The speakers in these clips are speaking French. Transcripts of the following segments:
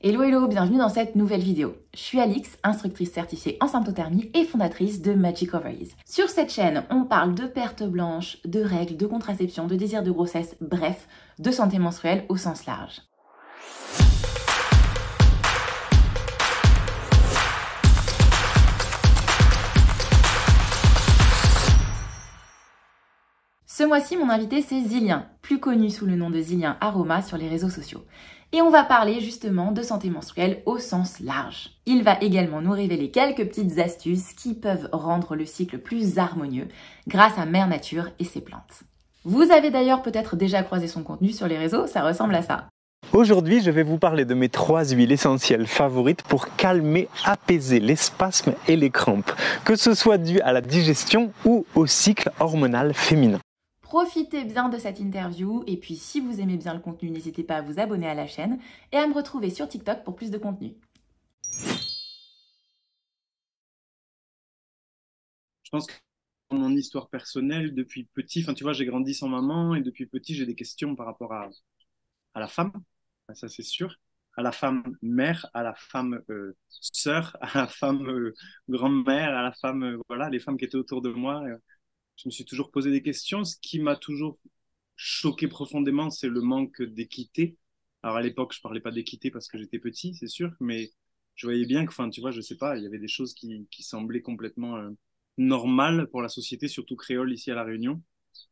Hello hello, bienvenue dans cette nouvelle vidéo. Je suis Alix, instructrice certifiée en symptothermie et fondatrice de Magic Ovaries. Sur cette chaîne, on parle de perte blanche, de règles, de contraception, de désir de grossesse, bref, de santé menstruelle au sens large. Ce mois-ci, mon invité, c'est Zilien, plus connu sous le nom de Zilien Aroma sur les réseaux sociaux. Et on va parler justement de santé menstruelle au sens large. Il va également nous révéler quelques petites astuces qui peuvent rendre le cycle plus harmonieux grâce à Mère Nature et ses plantes. Vous avez d'ailleurs peut-être déjà croisé son contenu sur les réseaux, ça ressemble à ça. Aujourd'hui, je vais vous parler de mes 3 huiles essentielles favorites pour calmer, apaiser les spasmes et les crampes, que ce soit dû à la digestion ou au cycle hormonal féminin. Profitez bien de cette interview et puis si vous aimez bien le contenu, n'hésitez pas à vous abonner à la chaîne et à me retrouver sur TikTok pour plus de contenu. Je pense que dans mon histoire personnelle, depuis petit, enfin tu vois, j'ai grandi sans maman et depuis petit, j'ai des questions par rapport à la femme, ça c'est sûr, à la femme mère, à la femme sœur, à la femme grand-mère, à la femme, voilà, les femmes qui étaient autour de moi. Je me suis toujours posé des questions. Ce qui m'a toujours choqué profondément, c'est le manque d'équité. Alors à l'époque, je parlais pas d'équité parce que j'étais petit, c'est sûr, mais je voyais bien que, enfin, tu vois, je sais pas, il y avait des choses qui semblaient complètement normales pour la société, surtout créole ici à La Réunion,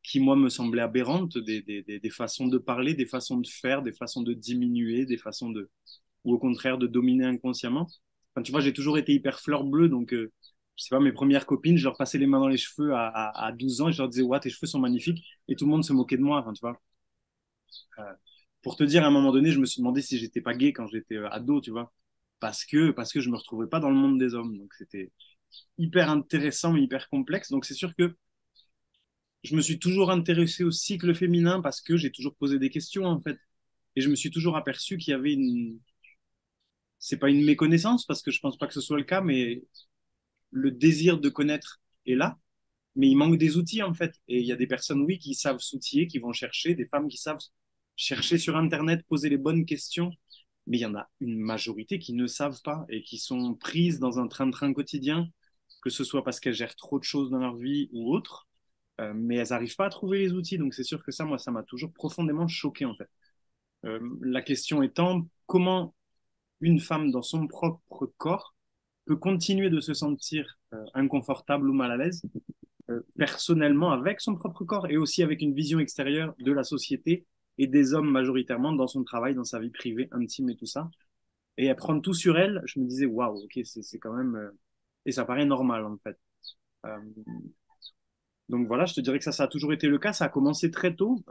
qui moi me semblaient aberrantes, des façons de parler, des façons de faire, des façons de diminuer, des façons de, ou au contraire de dominer inconsciemment. Enfin, tu vois, j'ai toujours été hyper fleur bleue, donc je sais pas, mes premières copines, je leur passais les mains dans les cheveux à 12 ans et je leur disais, ouais, tes cheveux sont magnifiques. Et tout le monde se moquait de moi, enfin, tu vois. Euh, pour te dire, à un moment donné, je me suis demandé si j'étais pas gay quand j'étais ado, tu vois. Parce que je me retrouvais pas dans le monde des hommes. Donc c'était hyper intéressant, mais hyper complexe. Donc c'est sûr que je me suis toujours intéressé au cycle féminin parce que j'ai toujours posé des questions, en fait. Et je me suis toujours aperçu qu'il y avait une, c'est pas une méconnaissance parce que je pense pas que ce soit le cas, mais le désir de connaître est là, mais il manque des outils en fait. Et il y a des personnes, oui, qui savent s'outiller, qui vont chercher, des femmes qui savent chercher sur Internet, poser les bonnes questions, mais il y en a une majorité qui ne savent pas et qui sont prises dans un train-train quotidien, que ce soit parce qu'elles gèrent trop de choses dans leur vie ou autre, mais elles n'arrivent pas à trouver les outils. Donc c'est sûr que ça, moi, ça m'a toujours profondément choqué en fait. La question étant, comment une femme dans son propre corps peut continuer de se sentir inconfortable ou mal à l'aise personnellement avec son propre corps et aussi avec une vision extérieure de la société et des hommes majoritairement dans son travail, dans sa vie privée, intime et tout ça. Et à prendre tout sur elle, je me disais, waouh, ok, c'est quand même... et ça paraît normal en fait. Euh, donc voilà, je te dirais que ça a toujours été le cas. Ça a commencé très tôt.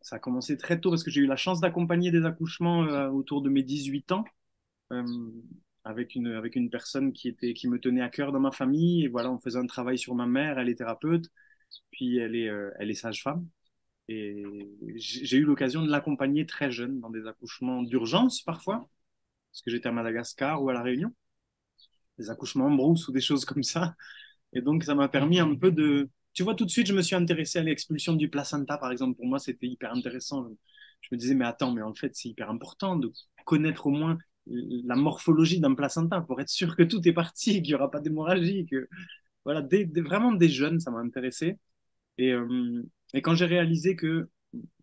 Ça a commencé très tôt parce que j'ai eu la chance d'accompagner des accouchements autour de mes 18 ans. Euh, avec une personne qui me tenait à cœur dans ma famille. Et voilà, on faisait un travail sur ma mère, elle est thérapeute, puis elle est sage-femme. Et j'ai eu l'occasion de l'accompagner très jeune dans des accouchements d'urgence parfois, parce que j'étais à Madagascar ou à La Réunion, des accouchements en brousse ou des choses comme ça. Et donc, ça m'a permis un peu de... Tu vois, tout de suite, je me suis intéressé à l'expulsion du placenta, par exemple. Pour moi, c'était hyper intéressant. Je me disais, mais attends, mais en fait, c'est hyper important de connaître au moins la morphologie d'un placenta pour être sûr que tout est parti, qu'il n'y aura pas d'hémorragie. Que... Voilà, vraiment des jeunes, ça m'a intéressé. Et quand j'ai réalisé que,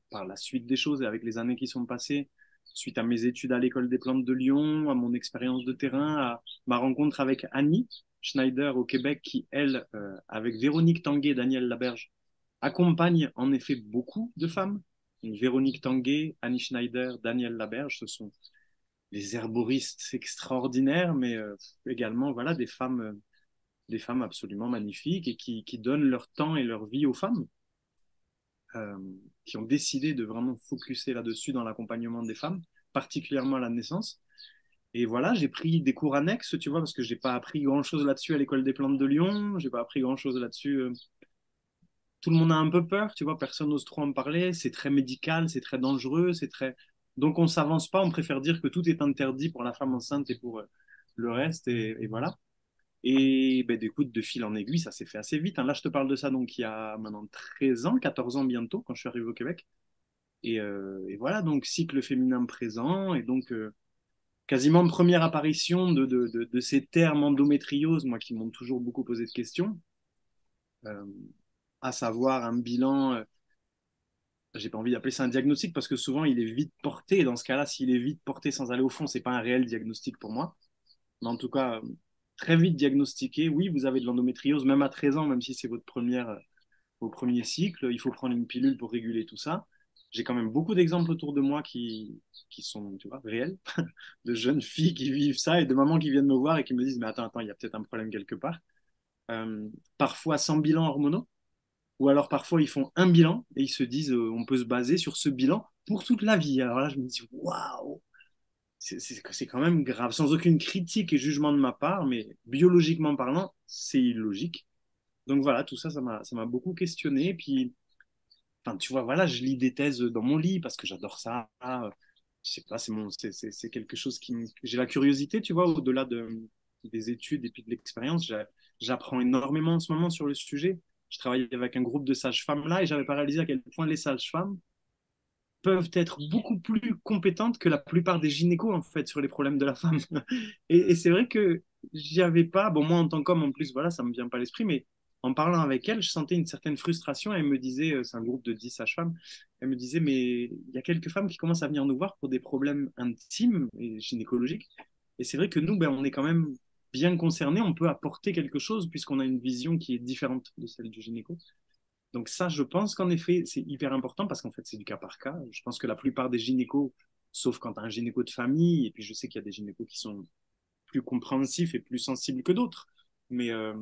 par la suite des choses et avec les années qui sont passées, suite à mes études à l'école des plantes de Lyon, à mon expérience de terrain, à ma rencontre avec Annie Schneider au Québec, qui, elle, avec Véronique Tanguay et Daniel Laberge, accompagne en effet beaucoup de femmes. Donc, Véronique Tanguay, Annie Schneider, Daniel Laberge, ce sont des herboristes extraordinaires, mais également voilà, des femmes absolument magnifiques et qui donnent leur temps et leur vie aux femmes, euh, qui ont décidé de vraiment focuser là-dessus dans l'accompagnement des femmes, particulièrement à la naissance. Et voilà, j'ai pris des cours annexes, tu vois, parce que j'ai pas appris grand-chose là-dessus à l'école des plantes de Lyon, j'ai pas appris grand-chose là-dessus. Tout le monde a un peu peur, tu vois, personne n'ose trop en parler, c'est très médical, c'est très dangereux, c'est très... Donc on s'avance pas, on préfère dire que tout est interdit pour la femme enceinte et pour le reste, et voilà. Et ben, d'écoute, de fil en aiguille, ça s'est fait assez vite, hein. Là, je te parle de ça donc il y a maintenant 13 ans, 14 ans bientôt, quand je suis arrivé au Québec. Et voilà, donc cycle féminin présent, et donc quasiment première apparition de ces termes endométriose, moi qui m'ont toujours beaucoup posé de questions, euh, à savoir un bilan, j'ai pas envie d'appeler ça un diagnostic parce que souvent il est vite porté. Et dans ce cas-là, s'il est vite porté sans aller au fond, c'est pas un réel diagnostic pour moi. Mais en tout cas, très vite diagnostiqué, oui, vous avez de l'endométriose, même à 13 ans, même si c'est votre vos premiers cycles, il faut prendre une pilule pour réguler tout ça. J'ai quand même beaucoup d'exemples autour de moi qui sont, tu vois, réels, de jeunes filles qui vivent ça et de mamans qui viennent me voir et qui me disent, mais attends, il y a peut-être un problème quelque part. Parfois sans bilan hormonaux, ou alors parfois ils font un bilan et ils se disent, on peut se baser sur ce bilan pour toute la vie. Alors là, je me dis, waouh, c'est quand même grave, sans aucune critique et jugement de ma part, mais biologiquement parlant, c'est illogique. Donc voilà, tout ça, ça m'a beaucoup questionné. Puis, enfin, tu vois, voilà, je lis des thèses dans mon lit parce que j'adore ça. Je sais pas, c'est quelque chose j'ai la curiosité, tu vois, au-delà des études et puis de l'expérience. J'apprends énormément en ce moment sur le sujet. Je travaille avec un groupe de sages-femmes là et j'avais pas réalisé à quel point les sages-femmes peuvent être beaucoup plus compétentes que la plupart des gynécos, en fait, sur les problèmes de la femme. Et c'est vrai que j'y avais pas, bon, moi, en tant qu'homme, en plus, voilà, ça me vient pas à l'esprit, mais en parlant avec elle, je sentais une certaine frustration. Elle me disait, c'est un groupe de 10 sages-femmes, elle me disait, mais il y a quelques femmes qui commencent à venir nous voir pour des problèmes intimes et gynécologiques. Et c'est vrai que nous, ben, on est quand même bien concernés, on peut apporter quelque chose puisqu'on a une vision qui est différente de celle du gynéco. Donc ça, je pense qu'en effet, c'est hyper important parce qu'en fait, c'est du cas par cas. Je pense que la plupart des gynécos, sauf quand tu as un gynéco de famille, et puis je sais qu'il y a des gynécos qui sont plus compréhensifs et plus sensibles que d'autres, mais, euh,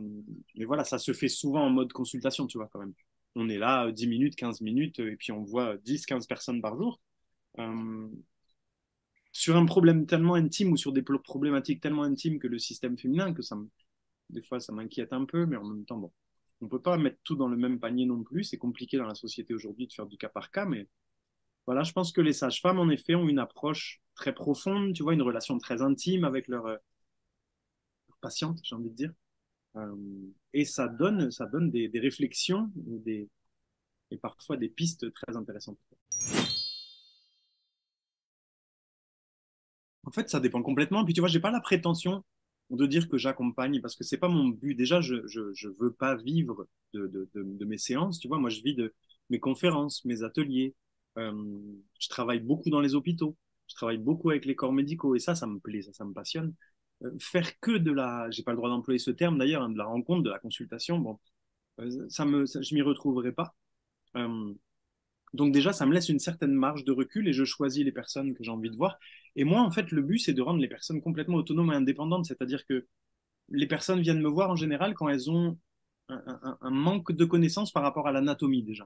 mais voilà, ça se fait souvent en mode consultation, tu vois, quand même. On est là 10 minutes, 15 minutes, et puis on voit 10, 15 personnes par jour. Euh, sur un problème tellement intime ou sur des problématiques tellement intimes que le système féminin, des fois, ça m'inquiète un peu, mais en même temps, bon, on ne peut pas mettre tout dans le même panier non plus. C'est compliqué dans la société aujourd'hui de faire du cas par cas, mais voilà, je pense que les sages-femmes, en effet, ont une approche très profonde, tu vois, une relation très intime avec leur patiente, j'ai envie de dire. Euh, et ça donne des réflexions et parfois des pistes très intéressantes. En fait, ça dépend complètement. Puis tu vois, j'ai pas la prétention de dire que j'accompagne parce que c'est pas mon but. Déjà, je veux pas vivre de mes séances. Tu vois, moi, je vis de mes conférences, mes ateliers. Euh, je travaille beaucoup dans les hôpitaux. Je travaille beaucoup avec les corps médicaux et ça me plaît, ça me passionne. Faire que j'ai pas le droit d'employer ce terme d'ailleurs, hein, de la rencontre, de la consultation, bon, je m'y retrouverai pas. Euh, donc déjà, ça me laisse une certaine marge de recul et je choisis les personnes que j'ai envie de voir. Et moi, en fait, le but, c'est de rendre les personnes complètement autonomes et indépendantes. C'est-à-dire que les personnes viennent me voir en général quand elles ont un manque de connaissances par rapport à l'anatomie déjà.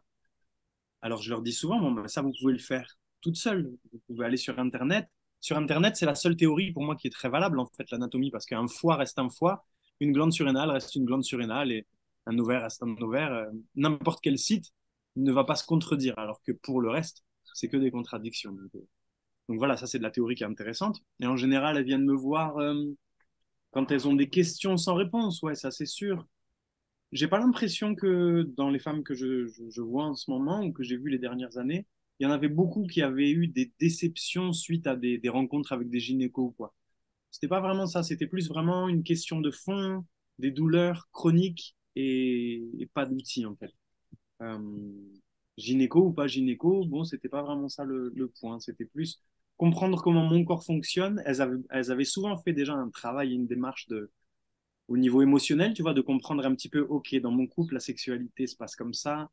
Alors je leur dis souvent, bon, ben, ça, vous pouvez le faire toute seule. Vous pouvez aller sur Internet. Sur Internet, c'est la seule théorie pour moi qui est très valable, en fait, l'anatomie, parce qu'un foie reste un foie, une glande surrénale reste une glande surrénale et un ovaire reste un ovaire. N'importe quel site ne va pas se contredire, alors que pour le reste, c'est que des contradictions. Donc voilà, ça c'est de la théorie qui est intéressante. Et en général, elles viennent me voir quand elles ont des questions sans réponse. Ouais, ça c'est sûr. J'ai pas l'impression que dans les femmes que je vois en ce moment ou que j'ai vues les dernières années, il y en avait beaucoup qui avaient eu des déceptions suite à des rencontres avec des gynécos ou quoi. C'était pas vraiment ça, c'était plus vraiment une question de fond, des douleurs chroniques et pas d'outils en fait. Euh, gynéco ou pas gynéco, bon, c'était pas vraiment ça le point. C'était plus comprendre comment mon corps fonctionne. Elles avaient souvent fait déjà un travail, une démarche au niveau émotionnel, tu vois, de comprendre un petit peu, ok, dans mon couple, la sexualité se passe comme ça.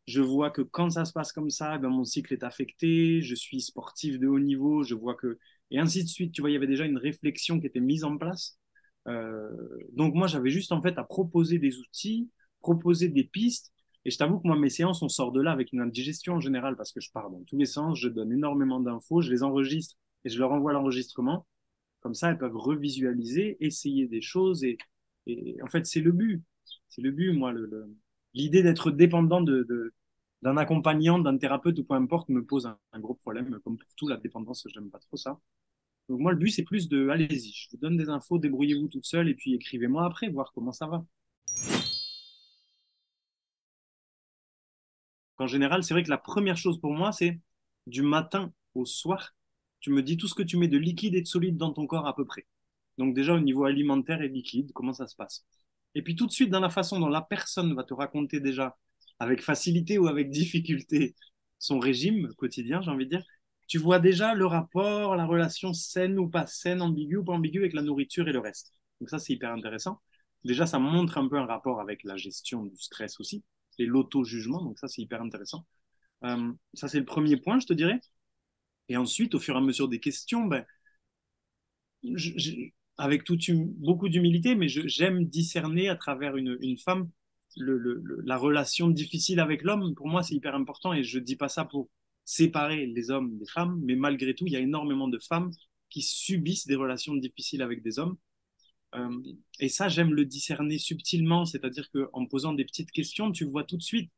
Je vois que quand ça se passe comme ça, eh ben, mon cycle est affecté. Je suis sportif de haut niveau. Je vois que et ainsi de suite. Tu vois, il y avait déjà une réflexion qui était mise en place. Euh, donc moi, j'avais juste en fait à proposer des outils, proposer des pistes. Et je t'avoue que moi, mes séances, on sort de là avec une indigestion en général parce que je pars dans tous les sens, je donne énormément d'infos, je les enregistre et je leur envoie l'enregistrement. Comme ça, elles peuvent revisualiser, essayer des choses. Et en fait, c'est le but. C'est le but, moi. L'idée d'être dépendant d'un accompagnant, d'un thérapeute ou peu importe me pose un gros problème. Comme pour tout, la dépendance, j'aime pas trop ça. Donc moi, le but, c'est plus de, allez-y, je vous donne des infos, débrouillez-vous toute seule et puis écrivez-moi après, voir comment ça va. En général, c'est vrai que la première chose pour moi, c'est du matin au soir, tu me dis tout ce que tu mets de liquide et de solide dans ton corps à peu près. Donc déjà au niveau alimentaire et liquide, comment ça se passe? Et puis tout de suite, dans la façon dont la personne va te raconter déjà, avec facilité ou avec difficulté, son régime quotidien, j'ai envie de dire, tu vois déjà le rapport, la relation saine ou pas saine, ambiguë ou pas ambiguë avec la nourriture et le reste. Donc ça, c'est hyper intéressant. Déjà, ça montre un peu un rapport avec la gestion du stress aussi et l'auto-jugement. Donc ça, c'est hyper intéressant. Ça, c'est le premier point, je te dirais. Et ensuite, au fur et à mesure des questions, ben, avec beaucoup d'humilité, mais j'aime discerner à travers une femme la relation difficile avec l'homme. Pour moi, c'est hyper important et je ne dis pas ça pour séparer les hommes des femmes, mais malgré tout, il y a énormément de femmes qui subissent des relations difficiles avec des hommes. Euh, et ça, j'aime le discerner subtilement, c'est-à-dire qu'en posant des petites questions, tu vois tout de suite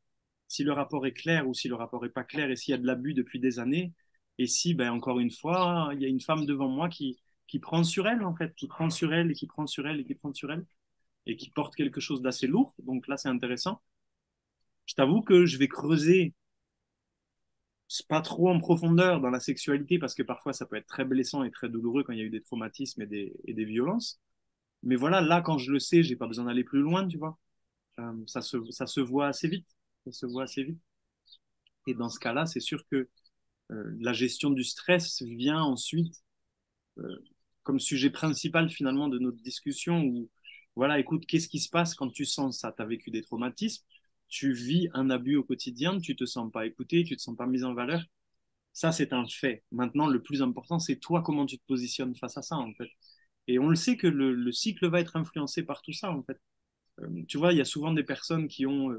si le rapport est clair ou si le rapport n'est pas clair et s'il y a de l'abus depuis des années. Et si, ben, encore une fois, il y a une femme devant moi qui prend sur elle, en fait, qui prend sur elle et qui prend sur elle et qui prend sur elle et qui porte quelque chose d'assez lourd. Donc là, c'est intéressant. Je t'avoue que je vais creuser pas trop en profondeur dans la sexualité parce que parfois ça peut être très blessant et très douloureux quand il y a eu des traumatismes et des violences. Mais voilà, là, quand je le sais, j'ai pas besoin d'aller plus loin, tu vois. Ça se voit assez vite. Ça se voit assez vite. Et dans ce cas-là, c'est sûr que la gestion du stress vient ensuite euh, comme sujet principal finalement de notre discussion où, voilà, écoute, qu'est-ce qui se passe quand tu sens ça? Tu as vécu des traumatismes, tu vis un abus au quotidien, tu te sens pas écouté, tu te sens pas mis en valeur. Ça, c'est un fait. Maintenant, le plus important, c'est toi, comment tu te positionnes face à ça, en fait. Et on le sait que le cycle va être influencé par tout ça, en fait. Tu vois, il y a souvent des personnes qui ont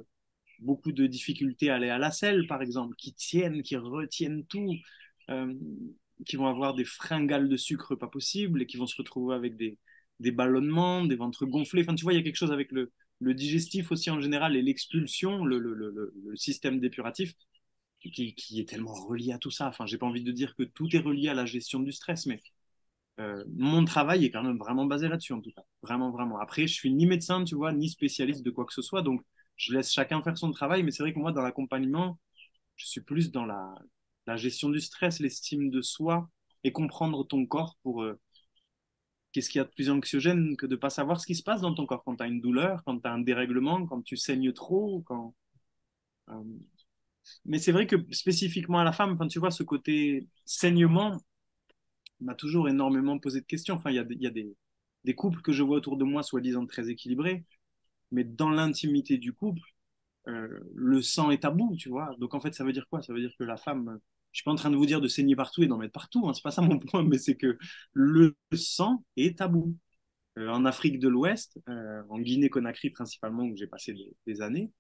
beaucoup de difficultés à aller à la selle, par exemple, qui tiennent, qui retiennent tout, euh, qui vont avoir des fringales de sucre pas possibles et qui vont se retrouver avec des ballonnements, des ventres gonflés. Enfin, tu vois, il y a quelque chose avec le digestif aussi en général et l'expulsion, le système dépuratif qui est tellement relié à tout ça. Enfin, j'ai pas envie de dire que tout est relié à la gestion du stress, mais mon travail est quand même vraiment basé là-dessus, en tout cas. Vraiment, vraiment. Après, je suis ni médecin, tu vois, ni spécialiste de quoi que ce soit, donc je laisse chacun faire son travail, mais c'est vrai que moi, dans l'accompagnement, je suis plus dans la gestion du stress, l'estime de soi et comprendre ton corps pour qu'est-ce qu'il y a de plus anxiogène que de ne pas savoir ce qui se passe dans ton corps quand tu as une douleur, quand tu as un dérèglement, quand tu saignes trop, euh, Mais c'est vrai que spécifiquement à la femme, quand tu vois ce côté saignement, m'a toujours énormément posé de questions. Enfin, il y a des couples que je vois autour de moi, soi-disant très équilibrés, mais dans l'intimité du couple, le sang est tabou, tu vois. Donc en fait, ça veut dire quoi? Ça veut dire que la femme, je suis pas en train de vous dire de saigner partout et d'en mettre partout, hein, c'est pas ça mon point, mais c'est que le sang est tabou. En Afrique de l'Ouest, en Guinée-Conakry principalement, où j'ai passé des années,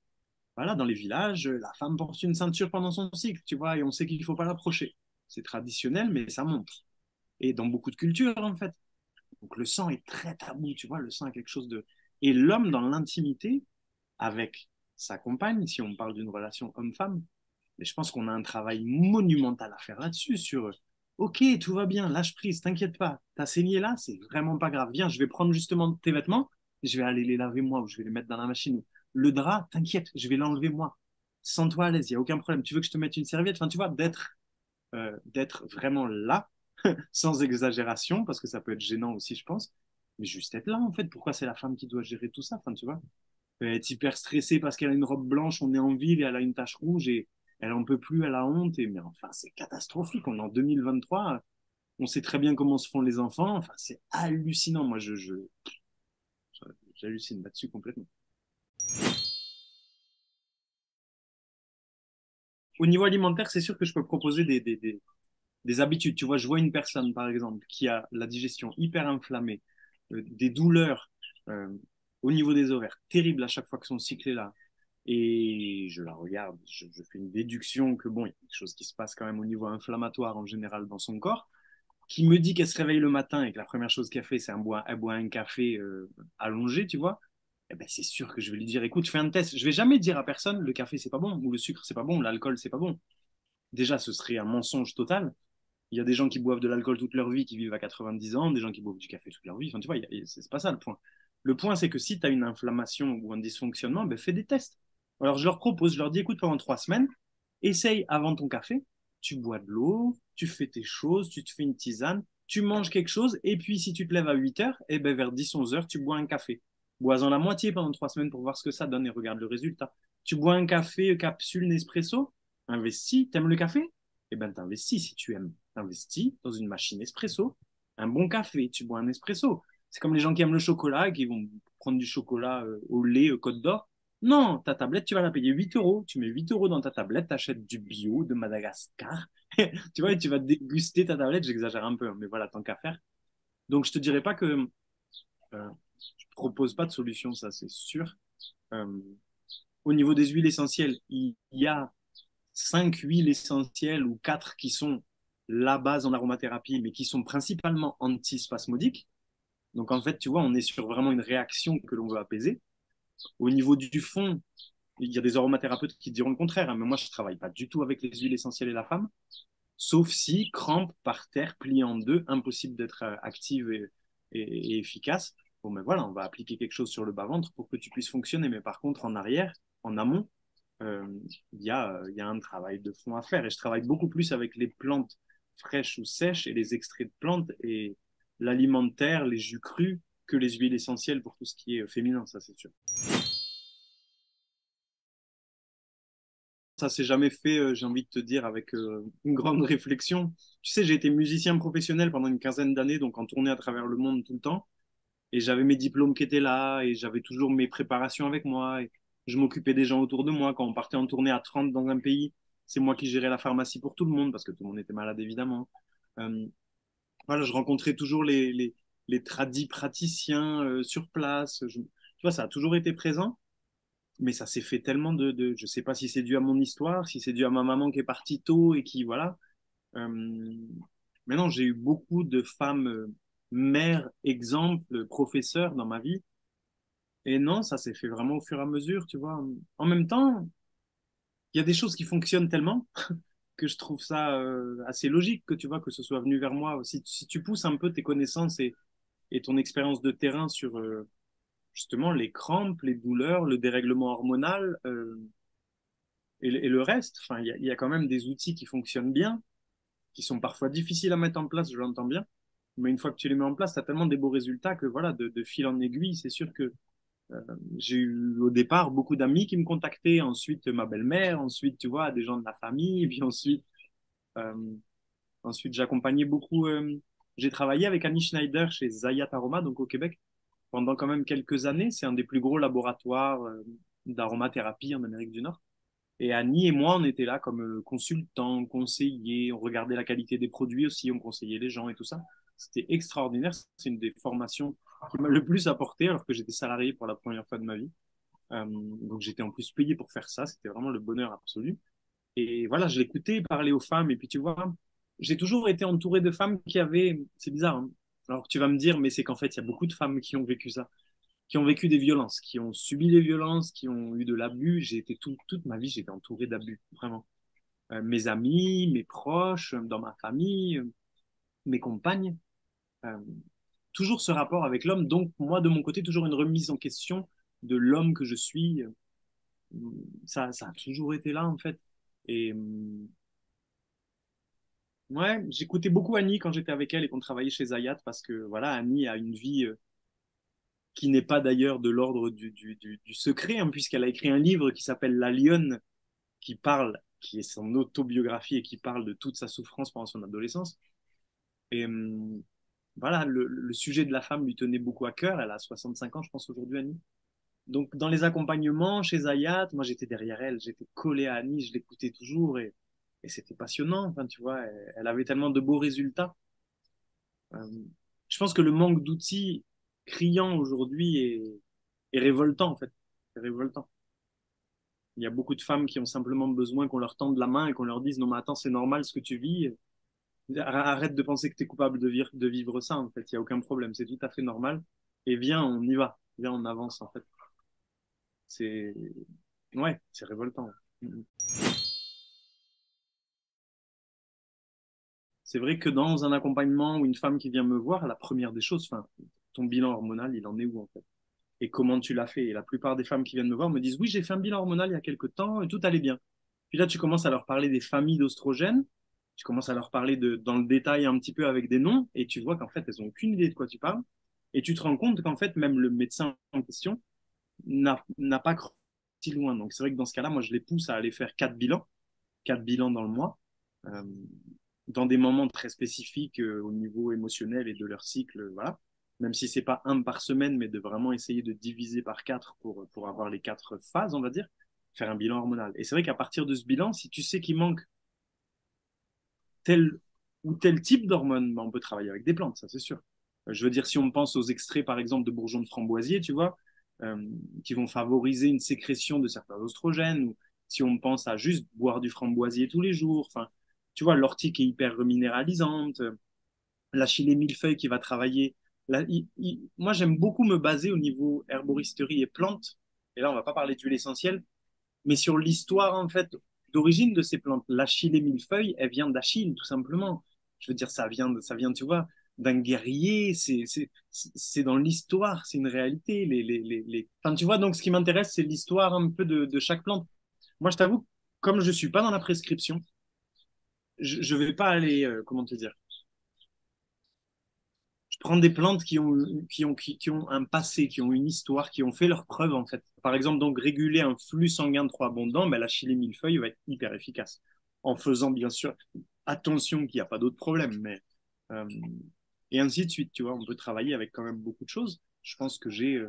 voilà, dans les villages, la femme porte une ceinture pendant son cycle, tu vois, et on sait qu'il ne faut pas l'approcher. C'est traditionnel, mais ça montre. Et dans beaucoup de cultures, en fait. Donc le sang est très tabou, tu vois, le sang est quelque chose de... Et l'homme, dans l'intimité, avec sa compagne, si on parle d'une relation homme-femme, mais je pense qu'on a un travail monumental à faire là-dessus, sur, ok, tout va bien, lâche prise, t'inquiète pas, t'as saigné là, c'est vraiment pas grave, viens, je vais prendre justement tes vêtements, je vais aller les laver moi, ou je vais les mettre dans la machine. Le drap, t'inquiète, je vais l'enlever moi. Sens-toi à l'aise, il n'y a aucun problème. Tu veux que je te mette une serviette? Enfin, tu vois, d'être vraiment là, sans exagération, parce que ça peut être gênant aussi, je pense, mais juste être là, en fait. Pourquoi c'est la femme qui doit gérer tout ça? Enfin, tu vois, elle est hyper stressée parce qu'elle a une robe blanche, on est en ville et elle a une tache rouge et elle en peut plus, elle a honte. Mais enfin, c'est catastrophique. On est en 2023, on sait très bien comment se font les enfants. Enfin, c'est hallucinant. Moi, j'hallucine là-dessus complètement. Au niveau alimentaire, c'est sûr que je peux proposer des habitudes. Tu vois, je vois une personne, par exemple, qui a la digestion hyper inflammée, des douleurs euh, au niveau des ovaires, terribles à chaque fois que son cycle est là. Et je la regarde, je fais une déduction que bon, il y a quelque chose qui se passe quand même au niveau inflammatoire en général dans son corps, qui me dit qu'elle se réveille le matin et que la première chose qu'elle fait, c'est elle boit un café allongé, tu vois. Eh ben, c'est sûr que je vais lui dire, écoute, fais un test. Je vais jamais dire à personne, le café, c'est pas bon, ou le sucre, c'est pas bon, l'alcool, c'est pas bon. Déjà, ce serait un mensonge total. Il y a des gens qui boivent de l'alcool toute leur vie, qui vivent à 90 ans, des gens qui boivent du café toute leur vie. Enfin, tu vois, c'est pas ça le point. Le point, c'est que si tu as une inflammation ou un dysfonctionnement, ben, fais des tests. Alors, je leur propose, je leur dis, écoute, pendant 3 semaines, essaye avant ton café. tu bois de l'eau, tu fais tes choses, tu te fais une tisane, tu manges quelque chose, et puis si tu te lèves à 8 heures, et ben vers 10-11 heures, tu bois un café. Bois-en la moitié pendant 3 semaines pour voir ce que ça donne et regarde le résultat. Tu bois un café, capsule Nespresso, investis, t'aimes le café? Eh ben t'investis si tu aimes. T'investis dans une machine espresso, un bon café, tu bois un espresso. C'est comme les gens qui aiment le chocolat et qui vont prendre du chocolat au lait Côte d'Or. Non, ta tablette, tu vas la payer 8 euros. Tu mets 8 euros dans ta tablette, tu achètes du bio de Madagascar. Tu vois, et tu vas déguster ta tablette. J'exagère un peu, hein, mais voilà, tant qu'à faire. Donc, je te dirais pas que je propose pas de solution, ça, c'est sûr. Euh, Au niveau des huiles essentielles, il y a 5 huiles essentielles ou 4 qui sont la base en aromathérapie, mais qui sont principalement antispasmodiques. Donc, en fait, tu vois, on est sur vraiment une réaction que l'on veut apaiser. Au niveau du fond, il y a des aromathérapeutes qui diront le contraire, hein, mais moi, je ne travaille pas du tout avec les huiles essentielles et la femme, sauf si crampe par terre, pliée en deux, impossible d'être active et efficace. Bon, mais voilà, on va appliquer quelque chose sur le bas-ventre pour que tu puisses fonctionner. Mais par contre, en arrière, en amont, euh, il y a un travail de fond à faire. Et je travaille beaucoup plus avec les plantes fraîches ou sèches et les extraits de plantes et l'alimentaire, les jus crus, que les huiles essentielles pour tout ce qui est féminin, ça c'est sûr. Ça s'est jamais fait, j'ai envie de te dire, avec une grande réflexion. Tu sais, j'ai été musicien professionnel pendant une quinzaine d'années, donc en tournée à travers le monde tout le temps. Et j'avais mes diplômes qui étaient là, et j'avais toujours mes préparations avec moi. Et je m'occupais des gens autour de moi. Quand on partait en tournée à 30 dans un pays, c'est moi qui gérais la pharmacie pour tout le monde, parce que tout le monde était malade, évidemment. Euh, voilà, je rencontrais toujours les tradis praticiens sur place. Tu vois, ça a toujours été présent, mais ça s'est fait tellement je sais pas si c'est dû à mon histoire, si c'est dû à ma maman qui est partie tôt et qui, voilà. Euh, mais non, j'ai eu beaucoup de femmes mères, exemples, professeurs dans ma vie. Et non, ça s'est fait vraiment au fur et à mesure, tu vois. En même temps, il y a des choses qui fonctionnent tellement que je trouve ça assez logique que tu vois que ce soit venu vers moi. Si tu pousses un peu tes connaissances et ton expérience de terrain sur justement les crampes, les douleurs, le dérèglement hormonal et le reste, enfin, il y a quand même des outils qui fonctionnent bien, qui sont parfois difficiles à mettre en place, je l'entends bien. Mais une fois que tu les mets en place, tu as tellement des beaux résultats que voilà, de fil en aiguille, c'est sûr que euh, j'ai eu au départ beaucoup d'amis qui me contactaient, ensuite ma belle-mère, ensuite tu vois des gens de la famille, et puis euh, ensuite j'accompagnais beaucoup. J'ai travaillé avec Annie Schneider chez Zayat Aroma, donc au Québec, pendant quand même quelques années. C'est un des plus gros laboratoires d'aromathérapie en Amérique du Nord. Et Annie et moi, on était là comme consultants, conseillers, on regardait la qualité des produits aussi, on conseillait les gens et tout ça. C'était extraordinaire. C'est une des formations qui m'a le plus apporté alors que j'étais salarié pour la première fois de ma vie. Donc j'étais en plus payé pour faire ça. C'était vraiment le bonheur absolu. Et voilà, je l'écoutais parler aux femmes. Et puis tu vois, j'ai toujours été entouré de femmes qui avaient... C'est bizarre, hein. Alors tu vas me dire, mais c'est qu'en fait, il y a beaucoup de femmes qui ont vécu ça, qui ont vécu des violences, qui ont subi des violences, qui ont eu de l'abus. J'ai été toute ma vie, j'étais entouré d'abus, vraiment. Mes amis, mes proches, dans ma famille, mes compagnes. Euh, Toujours ce rapport avec l'homme. Donc, moi, de mon côté, toujours une remise en question de l'homme que je suis. Ça a toujours été là, en fait. Et ouais, j'écoutais beaucoup Annie quand j'étais avec elle et qu'on travaillait chez Zayat parce que, voilà, Annie a une vie qui n'est pas d'ailleurs de l'ordre du secret, hein, puisqu'elle a écrit un livre qui s'appelle La Lionne, qui parle, qui est son autobiographie et qui parle de toute sa souffrance pendant son adolescence. Et voilà, le sujet de la femme lui tenait beaucoup à cœur. Elle a 65 ans, je pense, aujourd'hui, Annie. Donc, dans les accompagnements chez Zayat, moi, j'étais derrière elle, j'étais collé à Annie, je l'écoutais toujours et c'était passionnant. Enfin, tu vois, elle avait tellement de beaux résultats. Euh, je pense que le manque d'outils criant aujourd'hui est révoltant, en fait. C'est révoltant. Il y a beaucoup de femmes qui ont simplement besoin qu'on leur tende la main et qu'on leur dise non, mais attends, c'est normal ce que tu vis. Arrête de penser que tu es coupable de vivre ça, en fait. Il n'y a aucun problème. C'est tout à fait normal. Et viens, on y va. Viens, on avance, en fait. C'est, ouais, c'est révoltant. Mhm. C'est vrai que dans un accompagnement ou une femme qui vient me voir, la première des choses, enfin, ton bilan hormonal, il en est où, en fait? Et comment tu l'as fait? Et la plupart des femmes qui viennent me voir me disent, oui, j'ai fait un bilan hormonal il y a quelque temps et tout allait bien. Puis là, tu commences à leur parler des familles d'oestrogènes. Tu commences à leur parler dans le détail un petit peu avec des noms et tu vois qu'en fait, elles n'ont aucune idée de quoi tu parles. Et tu te rends compte qu'en fait, même le médecin en question n'a pas cru si loin. Donc, c'est vrai que dans ce cas-là, moi, je les pousse à aller faire 4 bilans dans le mois, euh, dans des moments très spécifiques au niveau émotionnel et de leur cycle, voilà. Même si c'est pas un par semaine, mais de vraiment essayer de diviser par 4 pour avoir les 4 phases, on va dire, faire un bilan hormonal. Et c'est vrai qu'à partir de ce bilan, si tu sais qu'il manque tel ou tel type d'hormone, ben, on peut travailler avec des plantes, ça c'est sûr. Je veux dire, si on pense aux extraits, par exemple, de bourgeons de framboisier, tu vois, euh, qui vont favoriser une sécrétion de certains oestrogènes, ou si on pense à juste boire du framboisier tous les jours, enfin, tu vois, l'ortie qui est hyper reminéralisante, la chilée millefeuille qui va travailler. Moi, j'aime beaucoup me baser au niveau herboristerie et plantes, et là, on va pas parler d'huile essentielle, mais sur l'histoire en fait d'origine de ces plantes. L'Achille millefeuille, elle vient d'Achille tout simplement. Je veux dire, ça vient, tu vois, d'un guerrier. C'est dans l'histoire, c'est une réalité. Enfin, tu vois, donc ce qui m'intéresse, c'est l'histoire un peu de chaque plante. Moi, je t'avoue, comme je suis pas dans la prescription, je vais pas aller, comment te dire, je prends des plantes qui ont un passé, qui ont une histoire, qui ont fait leurs preuves, en fait. Par exemple, donc, réguler un flux sanguin trop abondant, ben, la chili millefeuille va être hyper efficace. En faisant, bien sûr, attention qu'il n'y a pas d'autres problèmes, mais, euh, et ainsi de suite, tu vois. On peut travailler avec quand même beaucoup de choses. Je pense que j'ai,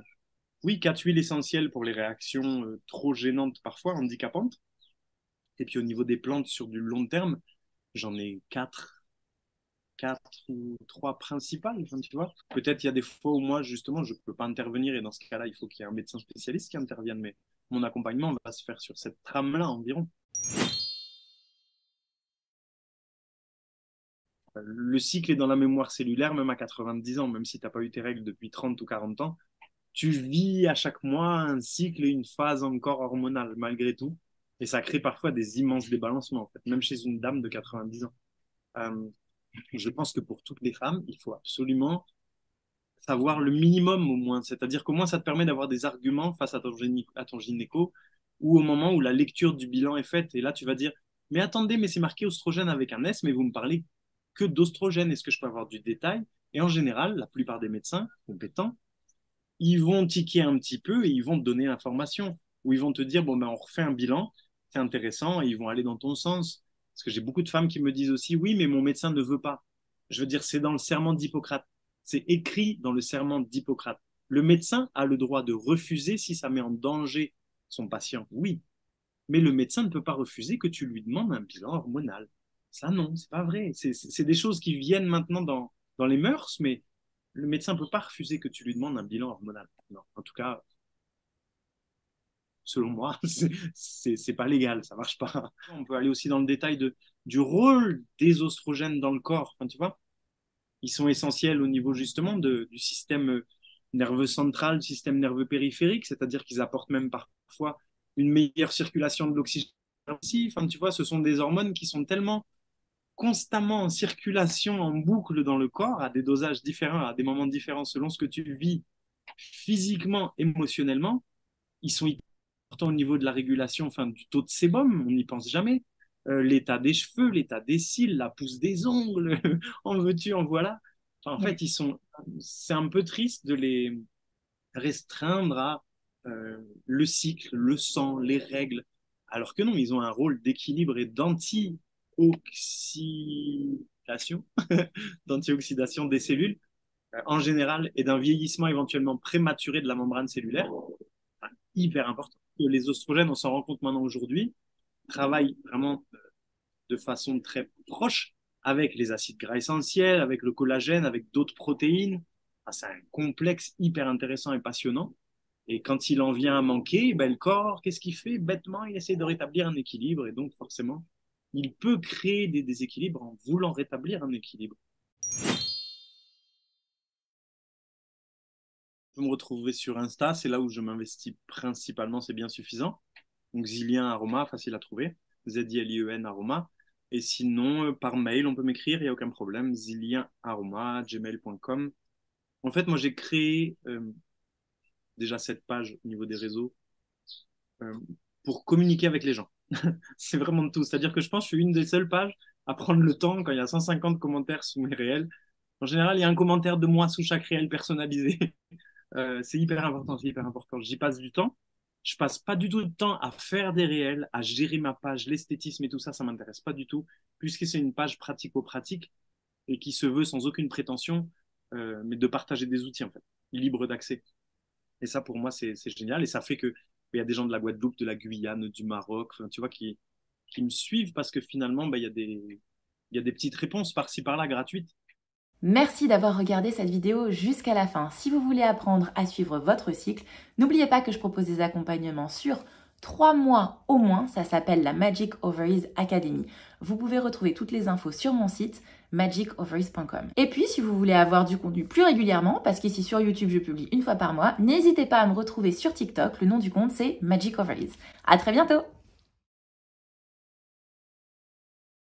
oui, 4 huiles essentielles pour les réactions trop gênantes, parfois handicapantes. Et puis, au niveau des plantes sur du long terme, j'en ai quatre ou trois principales, enfin, tu vois. Peut-être il y a des fois où moi, justement, je ne peux pas intervenir et dans ce cas-là, il faut qu'il y ait un médecin spécialiste qui intervienne, mais mon accompagnement va se faire sur cette trame-là environ. Le cycle est dans la mémoire cellulaire, même à 90 ans, même si tu n'as pas eu tes règles depuis 30 ou 40 ans. Tu vis à chaque mois un cycle et une phase encore hormonale, malgré tout. Et ça crée parfois des immenses débalancements, en fait, même chez une dame de 90 ans. Euh, je pense que pour toutes les femmes, il faut absolument savoir le minimum au moins. C'est-à-dire qu'au moins, ça te permet d'avoir des arguments face à ton gynéco ou au moment où la lecture du bilan est faite. Et là, tu vas dire, mais attendez, mais c'est marqué oestrogène avec un S, mais vous me parlez que d'oestrogène. Est-ce que je peux avoir du détail? Et en général, la plupart des médecins compétents, ils vont tiquer un petit peu et ils vont te donner l'information. Ou ils vont te dire, bon, ben, on refait un bilan, c'est intéressant, et ils vont aller dans ton sens. Parce que j'ai beaucoup de femmes qui me disent aussi, oui, mais mon médecin ne veut pas. Je veux dire, c'est dans le serment d'Hippocrate. C'est écrit dans le serment d'Hippocrate. Le médecin a le droit de refuser si ça met en danger son patient, oui. Mais le médecin ne peut pas refuser que tu lui demandes un bilan hormonal. Ça, non, c'est pas vrai. C'est des choses qui viennent maintenant dans les mœurs, mais le médecin ne peut pas refuser que tu lui demandes un bilan hormonal. Non, en tout cas, selon moi, c'est pas légal, ça marche pas. On peut aller aussi dans le détail du rôle des oestrogènes dans le corps. Enfin, tu vois, ils sont essentiels au niveau justement du système nerveux central, du système nerveux périphérique, c'est-à-dire qu'ils apportent même parfois une meilleure circulation de l'oxygène aussi. Enfin, tu vois, ce sont des hormones qui sont tellement constamment en circulation, en boucle dans le corps, à des dosages différents, à des moments différents, selon ce que tu vis physiquement, émotionnellement. Ils sont importants au niveau de la régulation, enfin, du taux de sébum, on n'y pense jamais. L'état des cheveux, l'état des cils, la pousse des ongles, en veux-tu, en voilà. Enfin, en fait, c'est un peu triste de les restreindre à le cycle, le sang, les règles, alors que non, ils ont un rôle d'équilibre et d'antioxydation, d'antioxydation des cellules en général et d'un vieillissement éventuellement prématuré de la membrane cellulaire, enfin, hyper important. Les oestrogènes, on s'en rend compte maintenant aujourd'hui, travaillent vraiment de façon très proche avec les acides gras essentiels, avec le collagène, avec d'autres protéines. Enfin, c'est un complexe hyper intéressant et passionnant. Et quand il en vient à manquer, ben, le corps, qu'est-ce qu'il fait? Bêtement, il essaie de rétablir un équilibre. Et donc, forcément, il peut créer des déséquilibres en voulant rétablir un équilibre. Je peux me retrouver sur Insta, c'est là où je m'investis principalement, c'est bien suffisant. Donc, Zilien Aroma, facile à trouver. Zilien Aroma. Et sinon, par mail, on peut m'écrire, il n'y a aucun problème. zilienaroma@gmail.com. En fait, moi, j'ai créé déjà cette page au niveau des réseaux euh, pour communiquer avec les gens. C'est vraiment tout. C'est-à-dire que je pense que je suis une des seules pages à prendre le temps quand il y a 150 commentaires sous mes réels. En général, il y a un commentaire de moi sous chaque réel personnalisé. C'est hyper important, c'est hyper important. J'y passe du temps. Je passe pas du tout de temps à faire des réels, à gérer ma page, l'esthétisme et tout ça, ça m'intéresse pas du tout, puisque c'est une page pratico-pratique et qui se veut sans aucune prétention, mais de partager des outils en fait, libre d'accès. Et ça, pour moi, c'est génial. Et ça fait que il y a des gens de la Guadeloupe, de la Guyane, du Maroc, enfin, tu vois, qui me suivent parce que finalement, bah, il y a des petites réponses par-ci, par-là, gratuites. Merci d'avoir regardé cette vidéo jusqu'à la fin. Si vous voulez apprendre à suivre votre cycle, n'oubliez pas que je propose des accompagnements sur 3 mois au moins. Ça s'appelle la Magic Ovaries Academy. Vous pouvez retrouver toutes les infos sur mon site magicovaries.com. Et puis, si vous voulez avoir du contenu plus régulièrement, parce qu'ici sur YouTube, je publie une fois par mois, n'hésitez pas à me retrouver sur TikTok. Le nom du compte, c'est Magic Ovaries. À très bientôt!